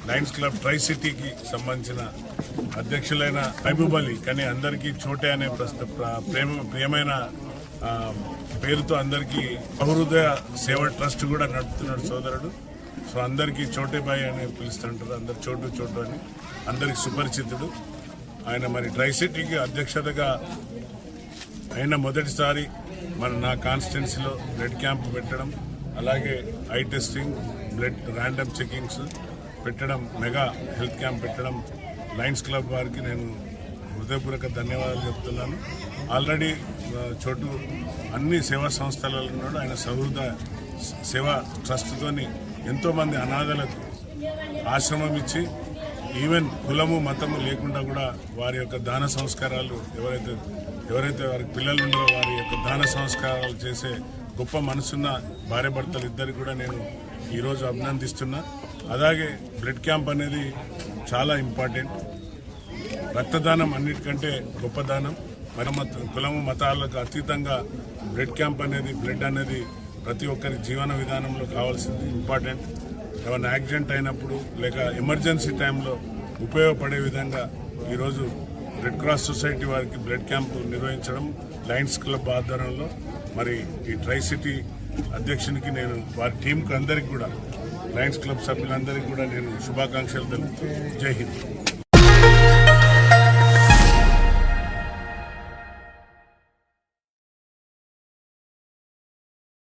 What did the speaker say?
Lions club try సిటీకి సంబంధించిన అధ్యక్షులైన మహబూబ్ అలీ, కానీ అందరికీ చోటే అనే ప్రియమైన పేరుతో అందరికీ బహుహృదయ సేవ ట్రస్ట్ కూడా నడుపుతున్నాడు సోదరుడు. సో అందరికీ చోటేబాయి అని పిలుస్తుంటారు, అందరు చోటు చోటు అని అందరికి సుపరిచితుడు ఆయన. మరి ట్రై సిటీకి అధ్యక్షతగా అయిన మొదటిసారి నా కాన్స్టిట్యున్సీలో బ్లడ్ క్యాంప్ పెట్టడం, అలాగే I testing, blood random checkings పెట్టడం, మెగా హెల్త్ క్యాంప్ పెట్టడం లయన్స్ క్లబ్ వారికి నేను హృదయపూర్వక ధన్యవాదాలు చెప్తున్నాను. ఆల్రెడీ చోటు అన్ని సేవా సంస్థలలో ఉన్నాడు. ఆయన సహృద సేవా ట్రస్ట్తోని ఎంతోమంది అనాథలకు ఆశ్రమం ఇచ్చి, ఈవెన్ కులము మతము లేకుండా కూడా వారి యొక్క దాన సంస్కారాలు ఎవరైతే వారికి పిల్లలు ఉన్నారో వారి యొక్క దాన సంస్కారాలు చేసే గొప్ప మనసున్న భార్య భర్తలు ఇద్దరికి కూడా నేను ఈరోజు అభినందిస్తున్నా. అలాగే బ్లడ్ క్యాంప్ అనేది చాలా ఇంపార్టెంట్. రక్తదానం అన్నిటికంటే గొప్ప దానం. కులము మతాలకు అతీతంగా బ్లడ్ క్యాంప్ అనేది, బ్లడ్ అనేది ప్రతి ఒక్కరి జీవన విధానంలో కావాల్సింది, ఇంపార్టెంట్. ఏమైనా యాక్సిడెంట్ అయినప్పుడు లేక ఎమర్జెన్సీ టైంలో ఉపయోగపడే విధంగా ఈరోజు రెడ్ క్రాస్ సొసైటీ వారికి బ్లడ్ క్యాంప్ నిర్వహించడం లయన్స్ క్లబ్ ఆధ్వర్యంలో. మరి ఈ ట్రై సిటీ అధ్యక్షునికి నేను వారి టీంకు అందరికీ కూడా, లయన్స్ క్లబ్ సభ్యులందరికీ కూడా నేను శుభాకాంక్షలు తెలుపుతూ జై హింద్.